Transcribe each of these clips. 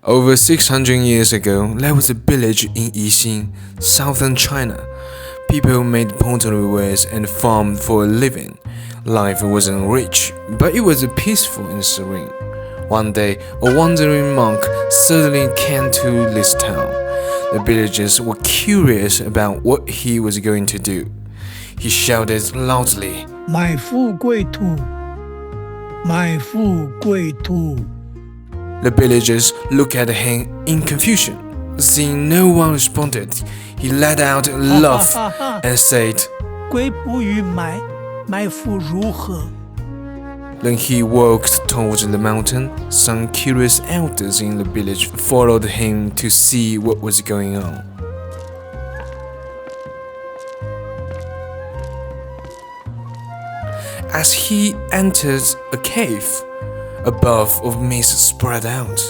Over 600 years ago, there was a village in Yixing, southern China. People made pottery wares and farmed for a living. Life wasn't rich, but it was peaceful and serene. One day, a wandering monk suddenly came to this town. The villagers were curious about what he was going to do. He shouted loudly, 买富贵土，买富贵土。 The villagers looked at him in confusion. Seeing no one responded, he let out a laugh and said, 贵不与买，买富如何？ Then he walked towards the mountain. Some curious elders in the village followed him to see what was going on. As he entered a cave, a bath of mist spread out.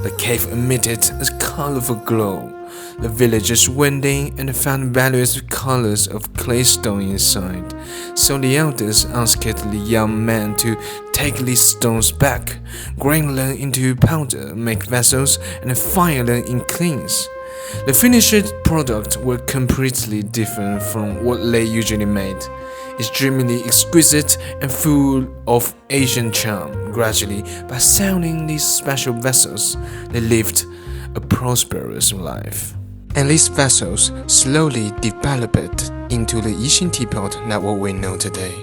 The cave emitted a colorful glow. The villagers went in and found various colors of clay stone inside. So the elders asked the young man to take these stones back, grind them into powder, make vessels, and fire them in kilns. The finished product were completely different from what they usually made. Extremely exquisite and full of Asian charm. Gradually, by selling these special vessels, they lived a prosperous life. And these vessels slowly developed into the Yixing teapot that what we know today.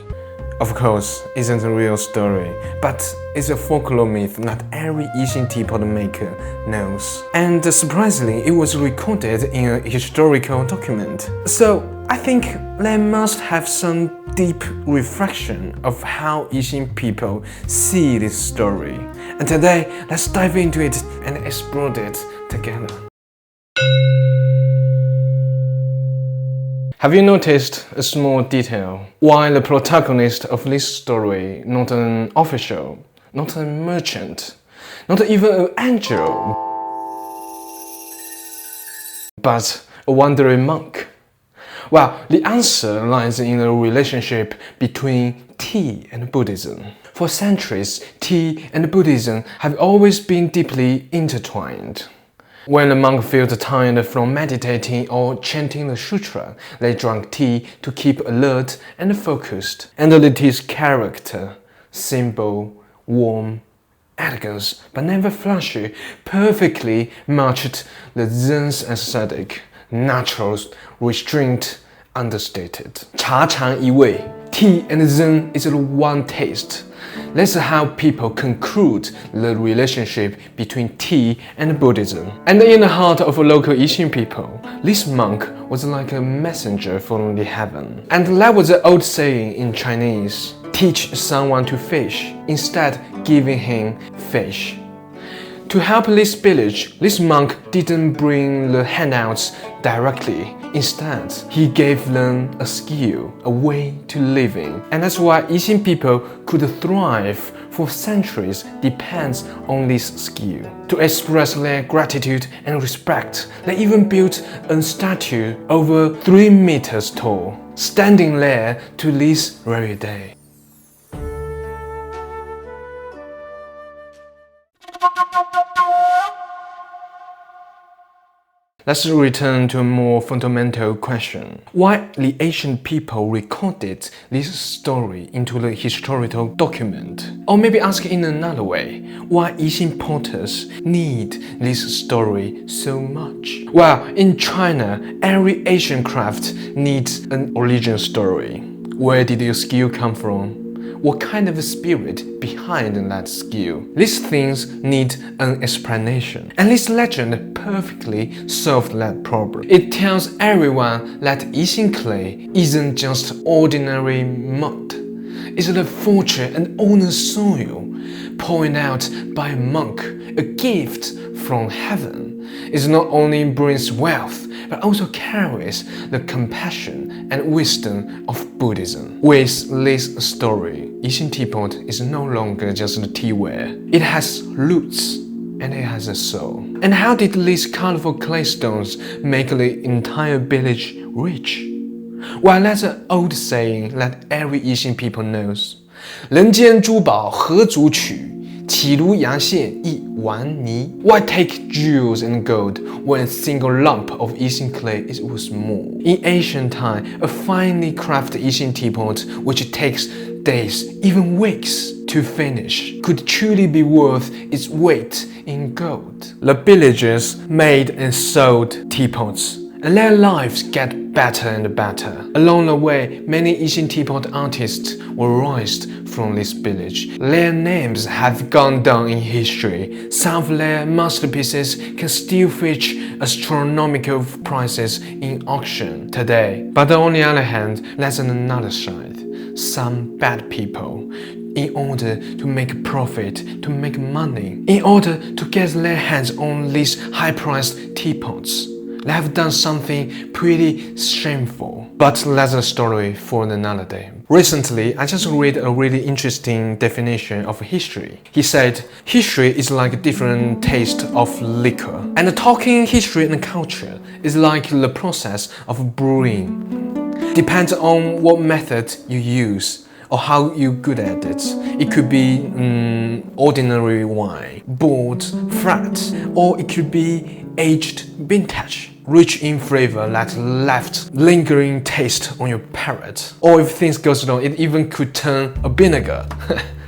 Of course, it isn't a real story, but it's a folklore myth that every Yixing teapot maker knows. And surprisingly, it was recorded in a historical document. So, I think there must have some deep reflection of how Yixing people see this story. And today, let's dive into it and explore it together. Have you noticed a small detail? While the protagonist of this story, not an official, not a merchant, not even an angel, but a wandering monk? Well, the answer lies in the relationship between tea and Buddhism. For centuries, tea and Buddhism have always been deeply intertwined. When the monk felt tired from meditating or chanting the sutra, they drank tea to keep alert and focused. And the tea's character, simple, warm, elegant, but never flashy, perfectly matched the Zen's aesthetic, natural, restrained, understated. 茶禅一味, tea and Zen is one taste. That's how people conclude the relationship between tea and Buddhism. And in the heart of local Yixing people, this monk was like a messenger from the heaven. And that was an old saying in Chinese, teach someone to fish, instead giving him fish. To help this village, this monk didn't bring the handouts directly. Instead, he gave them a skill, a way to living. And that's why Yixing people could thrive for centuries depends on this skill. To express their gratitude and respect, they even built a statue over 3 meters tall, standing there to this very day. Let's return to a more fundamental question. Why the ancient people recorded this story into the historical document? Or maybe ask in another way, why Yixing potters need this story so much? Well, in China, every Asian craft needs an origin story. Where did your skill come from? What kind of a spirit behind that skill? These things need an explanation. And this legend perfectly solved that problem. It tells everyone that Yixing clay isn't just ordinary mud. It's the fortune and honor soil poured out by a monk, a gift from heaven. It not only brings wealth, but also carries the compassion and wisdom of Buddhism. With this story, Yixing teapot is no longer just a teaware. It has roots and it has a soul. And how did these colorful clay stones make the entire village rich? Well, that's an old saying that every Yixing people knows. 人间珠宝何足取，岂如阳线一丸泥 Why take jewels and gold when a single lump of Yixing clay is worth more? In ancient time, a finely crafted Yixing teapot, which takes days, even weeks, to finish, could truly be worth its weight in gold. The villagers made and sold teapots, and their lives get better and better. Along the way, many Yixing teapot artists were raised from this village. Their names have gone down in history. Some of their masterpieces can still fetch astronomical prices in auction today. But on the other hand, there's another side. Some bad people, in order to make profit, to make money, in order to get their hands on these high-priced teapots, they have done something pretty shameful. But that's a story for another day. Recently, I just read a really interesting definition of history. He said, history is like a different taste of liquor. And talking history and culture is like the process of brewing. Depends on what method you use or how you're good at it. It could be ordinary wine, bold, flat, or it could be aged vintage, rich in flavor that left lingering taste on your palate. Or if things goes wrong, it even could turn a vinegar.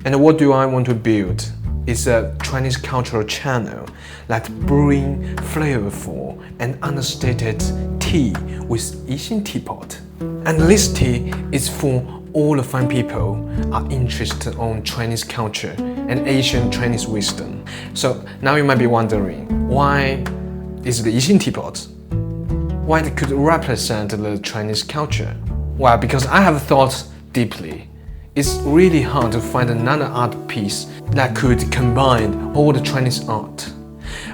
And what do I want to build? It's a Chinese cultural channel that brewing flavorful and understated tea with Yixing teapot. And this tea is for all the fine people are interested on Chinese culture and Asian Chinese wisdom. So now you might be wondering, why is the Yixing teapot? Why it could represent the Chinese culture? Well, because I have thought deeply. It's really hard to find another art piece that could combine all the Chinese art.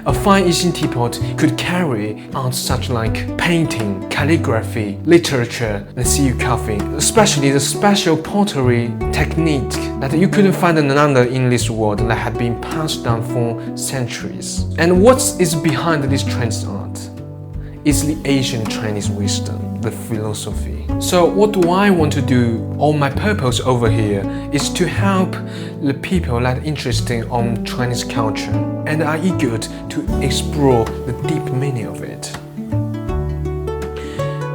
A fine Yixing teapot could carry art such like painting, calligraphy, literature, and sea carving, especially the special pottery technique that you couldn't find another in this world that had been passed down for centuries. And what is behind this Chinese art? It's the Asian Chinese wisdom, the philosophy. So what do I want to do? All my purpose over here is to help the people that are interested on Chinese culture and are eager to explore the deep meaning of it.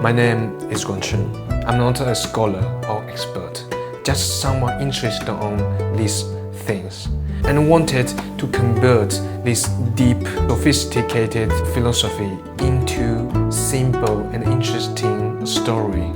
My name is Guangchen. I'm not a scholar or expert, just someone interested on these things and wanted to convert this deep, sophisticated philosophy into simple and interesting story.